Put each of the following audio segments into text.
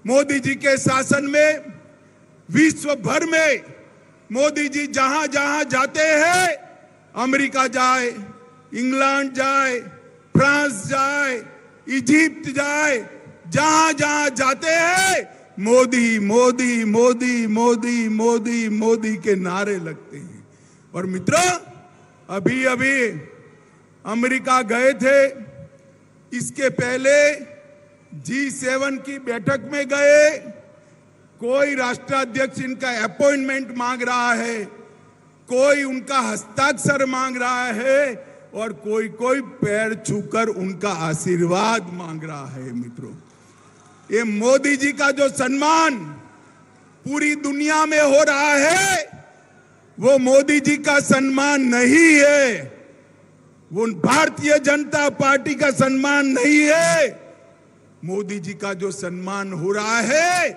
मोदी जी के शासन में विश्व भर में मोदी जी जहां जहां जाते हैं, अमेरिका जाए, इंग्लैंड जाए, फ्रांस जाए, इजिप्ट जाए, जहां जहां जाते हैं मोदी मोदी मोदी मोदी मोदी मोदी के नारे लगते हैं। और मित्रों, अभी अभी अमेरिका गए थे, इसके पहले G7 की बैठक में गए, कोई राष्ट्राध्यक्ष इनका अपॉइंटमेंट मांग रहा है, कोई उनका हस्ताक्षर मांग रहा है और कोई कोई पैर छूकर उनका आशीर्वाद मांग रहा है। मित्रों, ये मोदी जी का जो सम्मान पूरी दुनिया में हो रहा है, वो मोदी जी का सम्मान नहीं है, वो भारतीय जनता पार्टी का सम्मान नहीं है। मोदी जी का जो सम्मान हो रहा है,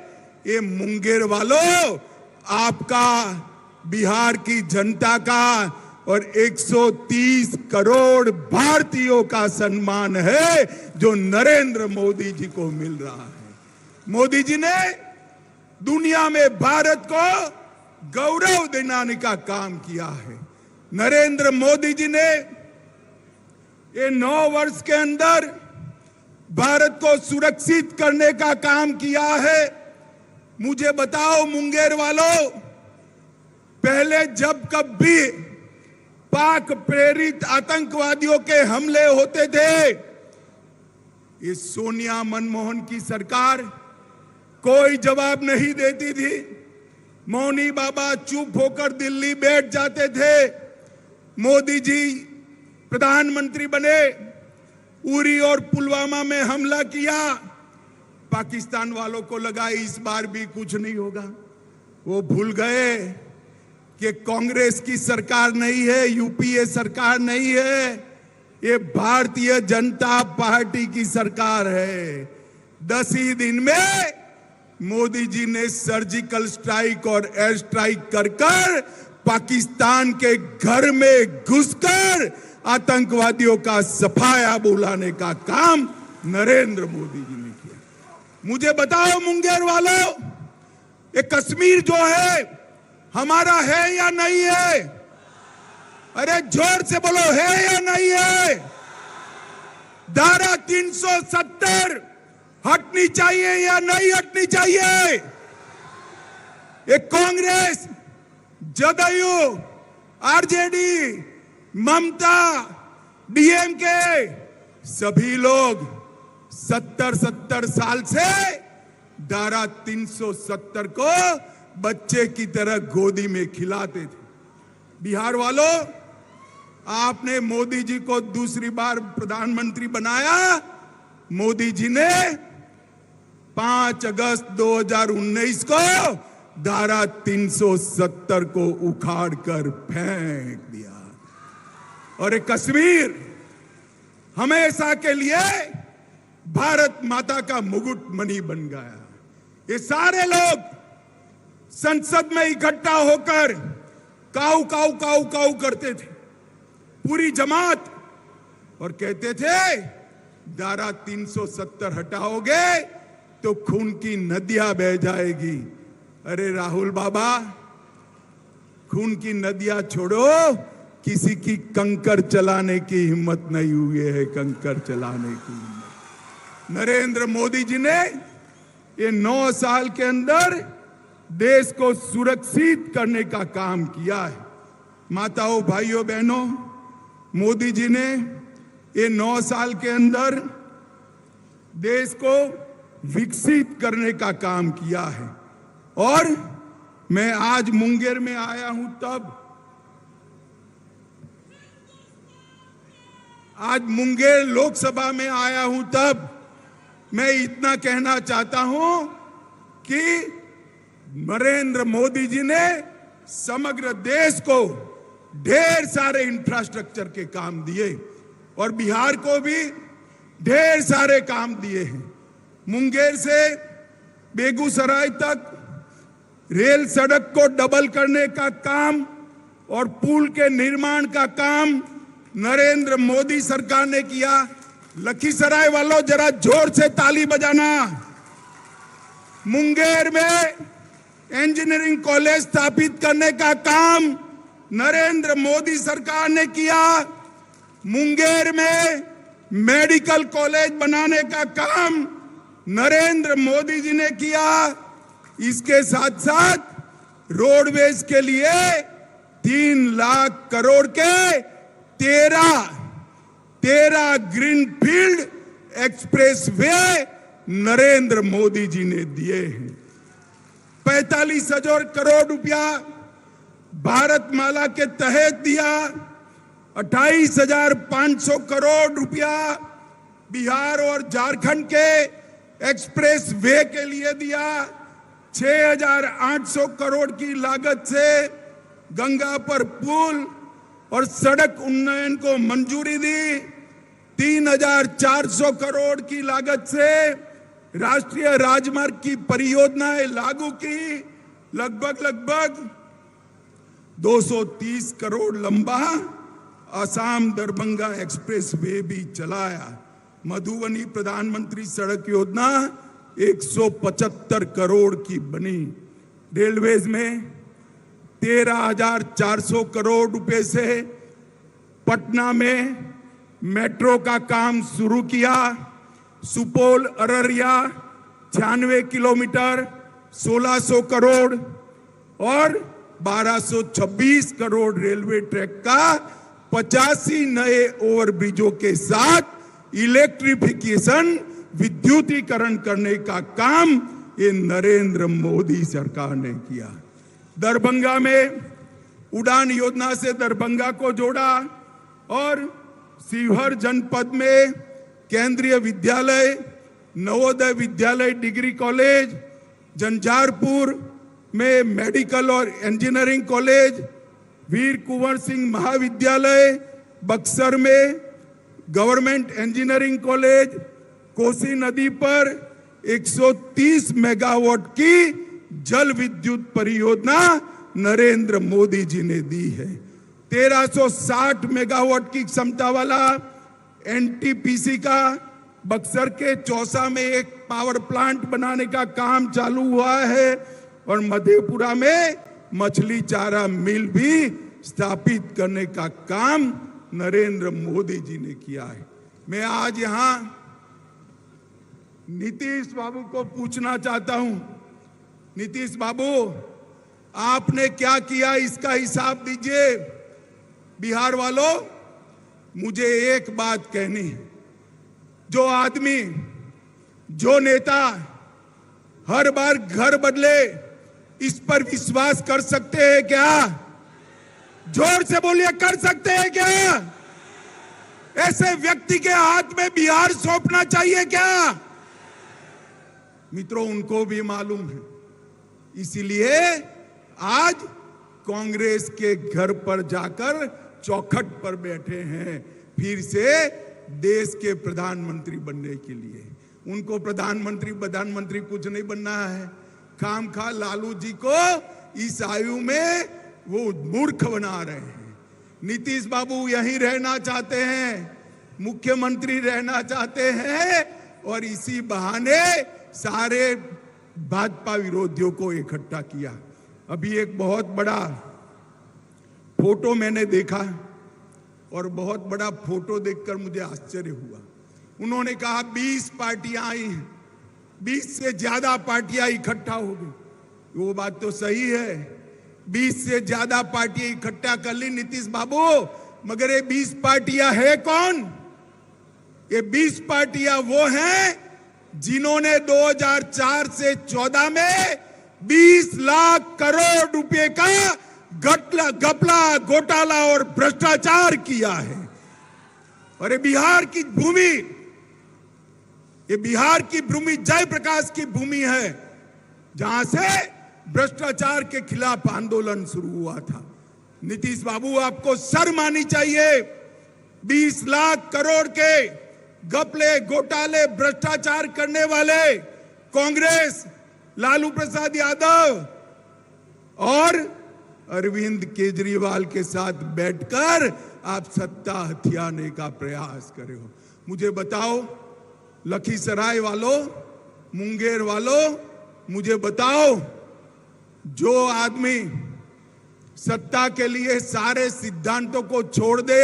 ये मुंगेर वालों, आपका, बिहार की जनता का और 130 करोड़ भारतीयों का सम्मान है जो नरेंद्र मोदी जी को मिल रहा है। मोदी जी ने दुनिया में भारत को गौरव दिलाने का काम किया है। नरेंद्र मोदी जी ने ये 9 वर्ष के अंदर भारत को सुरक्षित करने का काम किया है। मुझे बताओ मुंगेर वालों, पहले जब कभी पाक प्रेरित आतंकवादियों के हमले होते थे, ये सोनिया मनमोहन की सरकार कोई जवाब नहीं देती थी। मौनी बाबा चुप होकर दिल्ली बैठ जाते थे। मोदी जी प्रधानमंत्री बने, उरी और पुलवामा में हमला किया, पाकिस्तान वालों को लगा इस बार भी कुछ नहीं होगा। वो भूल गए कि कांग्रेस की सरकार नहीं है, यूपीए सरकार नहीं है, ये भारतीय जनता पार्टी की सरकार है। 10 ही दिन में मोदी जी ने सर्जिकल स्ट्राइक और एयर स्ट्राइक कर पाकिस्तान के घर में घुसकर आतंकवादियों का सफाया बुलाने का काम नरेंद्र मोदी जी ने किया। मुझे बताओ मुंगेर वालों, ये कश्मीर जो है हमारा है या नहीं है? अरे जोर से बोलो, है या नहीं है? धारा 370 हटनी चाहिए या नहीं हटनी चाहिए? ये कांग्रेस, जदयू, आरजेडी, ममता, डीएमके, सभी लोग 70 साल से धारा 370 को बच्चे की तरह गोदी में खिलाते थे। बिहार वालों, आपने मोदी जी को दूसरी बार प्रधानमंत्री बनाया। मोदी जी ने 5 अगस्त 2019 को धारा 370 को उखाड़ कर फेंक दिया और कश्मीर हमेशा के लिए भारत माता का मुकुट मणि बन गया। ये सारे लोग संसद में इकट्ठा होकर काऊ काऊ काऊ काऊ करते थे, पूरी जमात, और कहते थे धारा 370 हटाओगे तो खून की नदियां बह जाएगी। अरे राहुल बाबा, खून की नदियां छोड़ो, किसी की कंकर चलाने की हिम्मत नहीं हुई है, कंकर चलाने की हिम्मत। नरेंद्र मोदी जी ने ये 9 साल के अंदर देश को सुरक्षित करने का काम किया है। माताओं, भाइयों, बहनों, मोदी जी ने ये 9 साल के अंदर देश को विकसित करने का काम किया है। और मैं आज मुंगेर में आया हूं आज मुंगेर लोकसभा में आया हूं तब मैं इतना कहना चाहता हूं कि नरेंद्र मोदी जी ने समग्र देश को ढेर सारे इंफ्रास्ट्रक्चर के काम दिए और बिहार को भी ढेर सारे काम दिए हैं। मुंगेर से बेगूसराय तक रेल सड़क को डबल करने का काम और पुल के निर्माण का काम नरेंद्र मोदी सरकार ने किया। लखीसराय वालों, जरा जोर से ताली बजाना। मुंगेर में इंजीनियरिंग कॉलेज स्थापित करने का काम नरेंद्र मोदी सरकार ने किया। मुंगेर में मेडिकल कॉलेज बनाने का काम नरेंद्र मोदी जी ने किया। इसके साथ साथ रोडवेज के लिए 3 लाख करोड़ के 13 ग्रीनफील्ड एक्सप्रेसवे नरेंद्र मोदी जी ने दिए हैं। 45,000 करोड़ रुपया भारतमाला के तहत दिया। 28,500 करोड़ रुपया बिहार और झारखंड के एक्सप्रेस वे के लिए दिया। 6,800 करोड़ की लागत से गंगा पर पुल और सड़क उन्नयन को मंजूरी दी। 3,400 करोड़ की लागत से राष्ट्रीय राजमार्ग की परियोजनाएं लागू की। लगभग 230 करोड़ लंबा असम दरभंगा एक्सप्रेस वे भी चलाया। मधुबनी प्रधानमंत्री सड़क योजना 175 करोड़ की बनी। रेलवेज में 13,400 करोड़ रुपए से पटना में मेट्रो का काम शुरू किया। सुपौल अररिया 96 किलोमीटर 1,600 करोड़ और 1,226 करोड़ रेलवे ट्रैक का 85 नए ओवरब्रिजों के साथ इलेक्ट्रिफिकेशन विद्युतीकरण करने का काम ये नरेंद्र मोदी सरकार ने किया। दरभंगा में उड़ान योजना से दरभंगा को जोड़ा और शिवहर जनपद में केंद्रीय विद्यालय, नवोदय विद्यालय डिग्री कॉलेज, झंझारपुर में मेडिकल और इंजीनियरिंग कॉलेज, वीर कुंवर सिंह महाविद्यालय, बक्सर में गवर्नमेंट इंजीनियरिंग कॉलेज, कोसी नदी पर 130 मेगावाट की जल विद्युत परियोजना नरेंद्र मोदी जी ने दी है। 1360 मेगावाट की क्षमता वाला एनटीपीसी का बक्सर के चौसा में एक पावर प्लांट बनाने का काम चालू हुआ है और मधेपुरा में मछली चारा मिल भी स्थापित करने का काम नरेंद्र मोदी जी ने किया है। मैं आज यहां नीतीश बाबू को पूछना चाहता हूं, नीतीश बाबू आपने क्या किया इसका हिसाब दीजिए। बिहार वालों, मुझे एक बात कहनी है, जो आदमी, जो नेता हर बार घर बदले, इस पर विश्वास कर सकते हैं क्या? जोर से बोलिए, कर सकते हैं क्या? ऐसे व्यक्ति के हाथ में बिहार सौंपना चाहिए क्या? मित्रों, उनको भी मालूम है, इसीलिए आज कांग्रेस के घर पर जाकर चौखट पर बैठे हैं फिर से देश के प्रधानमंत्री बनने के लिए। उनको प्रधानमंत्री कुछ नहीं बनना है। खामखा लालू जी को इस आयु में वो मूर्ख बना रहे हैं। नीतीश बाबू यहीं रहना चाहते हैं, मुख्यमंत्री रहना चाहते हैं और इसी बहाने सारे भाजपा विरोधियों को इकट्ठा किया। अभी एक बहुत बड़ा फोटो मैंने देखा और बहुत बड़ा फोटो देखकर मुझे आश्चर्य हुआ। उन्होंने कहा 20 पार्टियां आई हैं, 20 से ज्यादा पार्टियां इकट्ठा हो गई। वो बात तो सही है, 20 से ज्यादा पार्टियां इकट्ठा कर ली नीतीश बाबू, मगर ये 20 पार्टियां है कौन? ये 20 पार्टियां वो हैं जिन्होंने 2004 से 14 में 20 लाख करोड़ रुपए का घपला, घोटाला और भ्रष्टाचार किया है। और ये बिहार की भूमि, ये बिहार की भूमि जयप्रकाश की भूमि है, जहां से भ्रष्टाचार के खिलाफ आंदोलन शुरू हुआ था। नीतीश बाबू, आपको शर्म आनी चाहिए। 20 लाख करोड़ के घपले, घोटाले, भ्रष्टाचार करने वाले कांग्रेस, लालू प्रसाद यादव और अरविंद केजरीवाल के साथ बैठकर आप सत्ता हथियाने का प्रयास कर रहे हो। मुझे बताओ, लखीसराय वालों, मुंगेर वालों, मुझे बताओ, जो आदमी सत्ता के लिए सारे सिद्धांतों को छोड़ दे,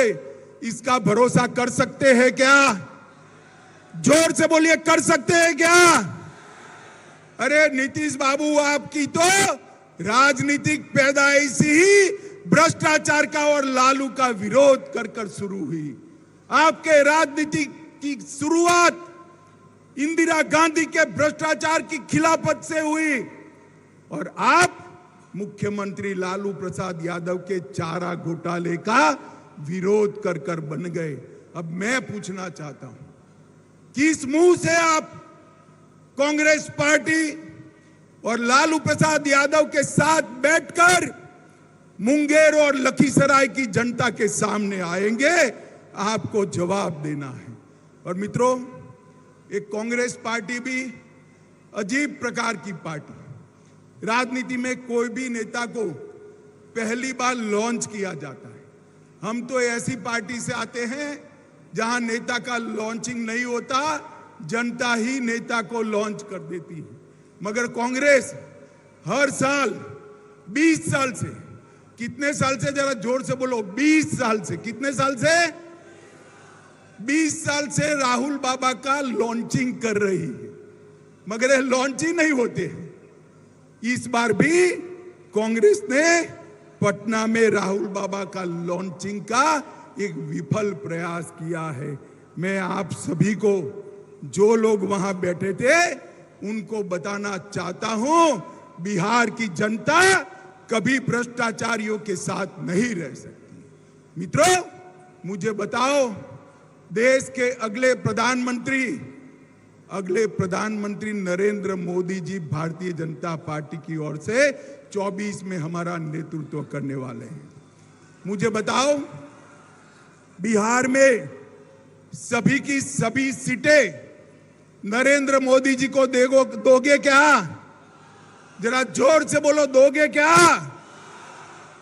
इसका भरोसा कर सकते हैं क्या? जोर से बोलिए, कर सकते हैं क्या? अरे नीतीश बाबू, आपकी तो राजनीतिक पैदाइश ही भ्रष्टाचार का और लालू का विरोध कर कर शुरू हुई। आपके राजनीति की शुरुआत इंदिरा गांधी के भ्रष्टाचार की खिलाफत से हुई और आप मुख्यमंत्री लालू प्रसाद यादव के चारा घोटाले का विरोध कर कर बन गए। अब मैं पूछना चाहता हूं, किस मुंह से आप कांग्रेस पार्टी और लालू प्रसाद यादव के साथ बैठकर मुंगेर और लखीसराय की जनता के सामने आएंगे? आपको जवाब देना है। और मित्रों, एक कांग्रेस पार्टी भी अजीब प्रकार की पार्टी। राजनीति में कोई भी नेता को पहली बार लॉन्च किया जाता है। हम तो ऐसी पार्टी से आते हैं जहां नेता का लॉन्चिंग नहीं होता, जनता ही नेता को लॉन्च कर देती है। मगर कांग्रेस हर साल 20 साल से, कितने साल से, जरा जोर से बोलो, 20 साल से, कितने साल से? 20 साल से राहुल बाबा का लॉन्चिंग कर रही है, मगर ये लॉन्च ही नहीं होते। इस बार भी कांग्रेस ने पटना में राहुल बाबा का लॉन्चिंग का एक विफल प्रयास किया है। मैं आप सभी को, जो लोग वहां बैठे थे, उनको बताना चाहता हूं, बिहार की जनता कभी भ्रष्टाचारियों के साथ नहीं रह सकती। मित्रों, मुझे बताओ, देश के अगले प्रधानमंत्री नरेंद्र मोदी जी भारतीय जनता पार्टी की ओर से 24 में हमारा नेतृत्व करने वाले हैं। मुझे बताओ, बिहार में सभी की सभी सीटें नरेंद्र मोदी जी को दोगे क्या? जरा जोर से बोलो, दोगे क्या?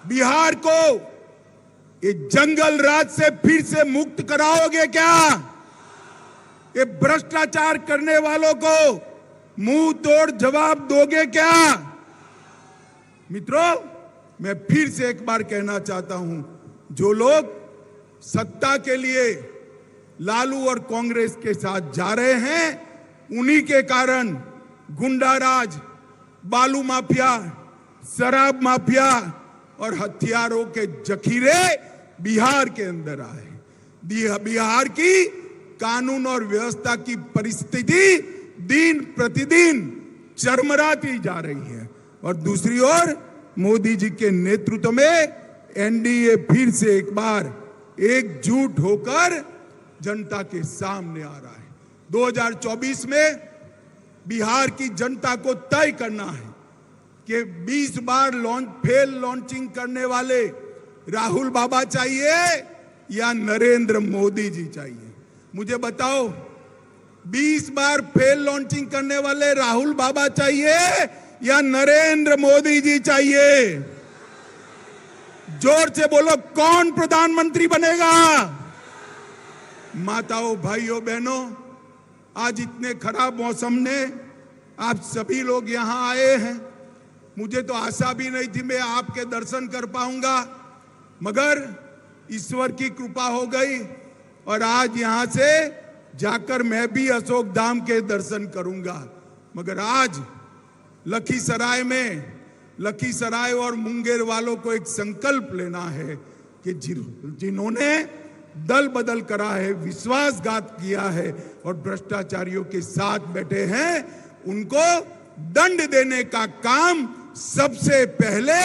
बिहार को ये जंगल राज से फिर से मुक्त कराओगे क्या? ये भ्रष्टाचार करने वालों को मुंह तोड़ जवाब दोगे क्या? मित्रों, मैं फिर से एक बार कहना चाहता हूं, जो लोग सत्ता के लिए लालू और कांग्रेस के साथ जा रहे हैं, उन्हीं के कारण गुंडाराज, बालू माफिया, शराब माफिया और हथियारों के जखीरे बिहार के अंदर आए। बिहार की कानून और व्यवस्था की परिस्थिति दिन प्रतिदिन चरमराती जा रही है और दूसरी ओर मोदी जी के नेतृत्व में एनडीए फिर से एक बार एकजुट होकर जनता के सामने आ रहा है। 2024 में बिहार की जनता को तय करना है कि 20 बार लॉन्चिंग करने वाले राहुल बाबा चाहिए या नरेंद्र मोदी जी चाहिए? मुझे बताओ, 20 बार फेल लॉन्चिंग करने वाले राहुल बाबा चाहिए या नरेंद्र मोदी जी चाहिए? जोर से बोलो, कौन प्रधानमंत्री बनेगा? माताओं, भाइयों, बहनों, आज इतने खराब मौसम ने आप सभी लोग यहां आए हैं। मुझे तो आशा भी नहीं थी मैं आपके दर्शन कर पाऊंगा, मगर ईश्वर की कृपा हो गई और आज यहां से जाकर मैं भी अशोक धाम के दर्शन करूंगा। मगर आज लखीसराय और मुंगेर वालों को एक संकल्प लेना है कि जिन्होंने दल बदल करा है, विश्वासघात किया है और भ्रष्टाचारियों के साथ बैठे हैं, उनको दंड देने का काम सबसे पहले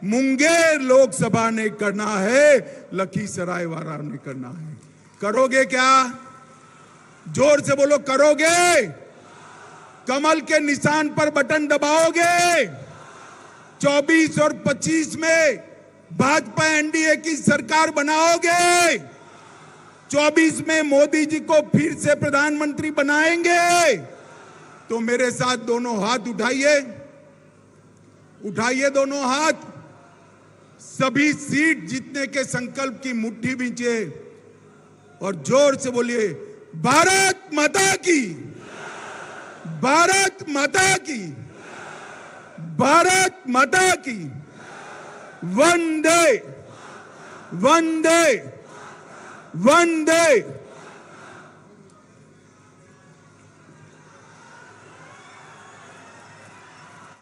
मुंगेर लोकसभा ने करना है, लखीसराय वाला ने करना है। करोगे क्या? जोर से बोलो, करोगे? कमल के निशान पर बटन दबाओगे? 24 और 25 में भाजपा एनडीए की सरकार बनाओगे? 24 में मोदी जी को फिर से प्रधानमंत्री बनाएंगे? तो मेरे साथ दोनों हाथ उठाइए, उठाइए दोनों हाथ, सभी सीट जीतने के संकल्प की मुट्ठी बींचे और जोर से बोलिए, भारत माता की, भारत माता की। भारत माता की। वंदे वंदे वंदे।